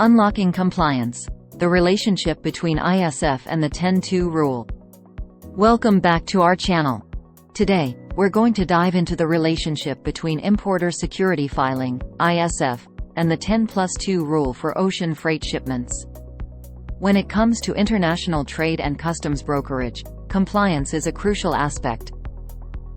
Unlocking compliance. The relationship between ISF and the 10-2 rule. Welcome back to our channel. Today, we're going to dive into the relationship between importer security filing, ISF, and the 10+2 rule for ocean freight shipments. When it comes to international trade and customs brokerage, compliance is a crucial aspect.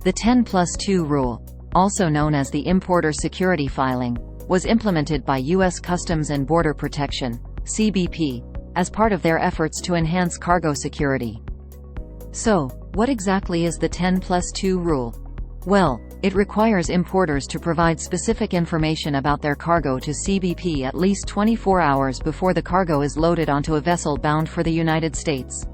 The 10+2 rule, also known as the importer security filing, was implemented by U.S. Customs and Border Protection, CBP, as part of their efforts to enhance cargo security. So, what exactly is the 10+2 rule? Well, it requires importers to provide specific information about their cargo to CBP at least 24 hours before the cargo is loaded onto a vessel bound for the United States.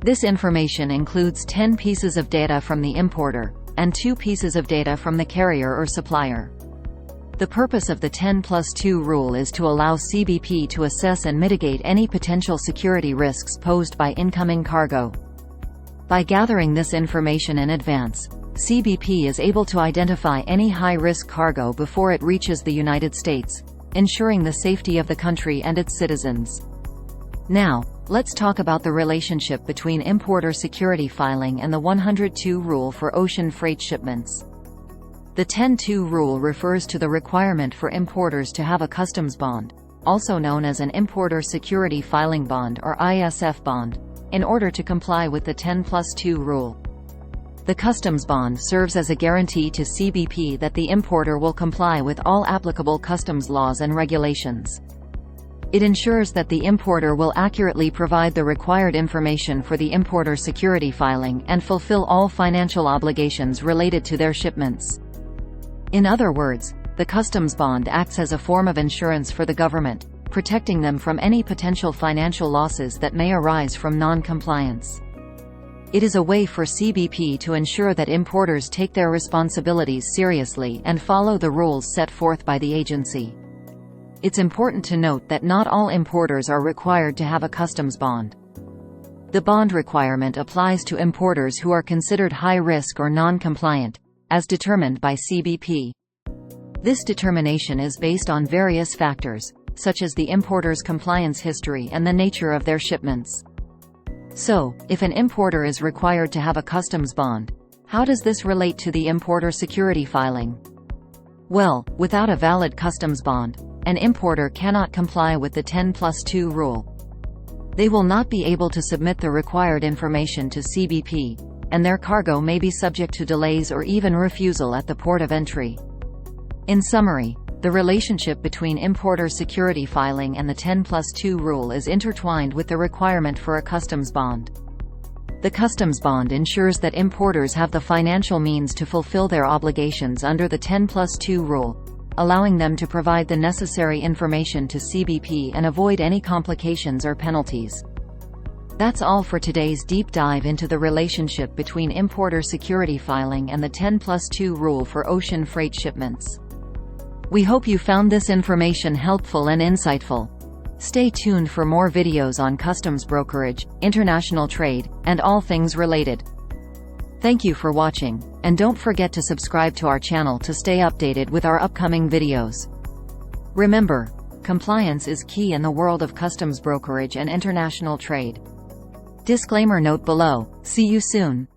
This information includes 10 pieces of data from the importer, and 2 pieces of data from the carrier or supplier. The purpose of the 10+2 rule is to allow CBP to assess and mitigate any potential security risks posed by incoming cargo. By gathering this information in advance, CBP is able to identify any high-risk cargo before it reaches the United States, ensuring the safety of the country and its citizens. Now, let's talk about the relationship between importer security filing and the 102 rule for ocean freight shipments. The 10-2 rule refers to the requirement for importers to have a customs bond, also known as an importer security filing bond or ISF bond, in order to comply with the 10+2 rule. The customs bond serves as a guarantee to CBP that the importer will comply with all applicable customs laws and regulations. It ensures that the importer will accurately provide the required information for the importer security filing and fulfill all financial obligations related to their shipments. In other words, the customs bond acts as a form of insurance for the government, protecting them from any potential financial losses that may arise from non-compliance. It is a way for CBP to ensure that importers take their responsibilities seriously and follow the rules set forth by the agency. It's important to note that not all importers are required to have a customs bond. The bond requirement applies to importers who are considered high risk or non-compliant, as determined by CBP. This determination is based on various factors, such as the importer's compliance history and the nature of their shipments. So, if an importer is required to have a customs bond, how does this relate to the importer security filing? Well, without a valid customs bond, an importer cannot comply with the 10+2 rule. They will not be able to submit the required information to CBP, and their cargo may be subject to delays or even refusal at the port of entry. In summary, the relationship between importer security filing and the 10+2 rule is intertwined with the requirement for a customs bond. The customs bond ensures that importers have the financial means to fulfill their obligations under the 10+2 rule, allowing them to provide the necessary information to CBP and avoid any complications or penalties. That's all for today's deep dive into the relationship between importer security filing and the 10+2 rule for ocean freight shipments. We hope you found this information helpful and insightful. Stay tuned for more videos on customs brokerage, international trade, and all things related. Thank you for watching, and don't forget to subscribe to our channel to stay updated with our upcoming videos. Remember, compliance is key in the world of customs brokerage and international trade. Disclaimer note below. See you soon.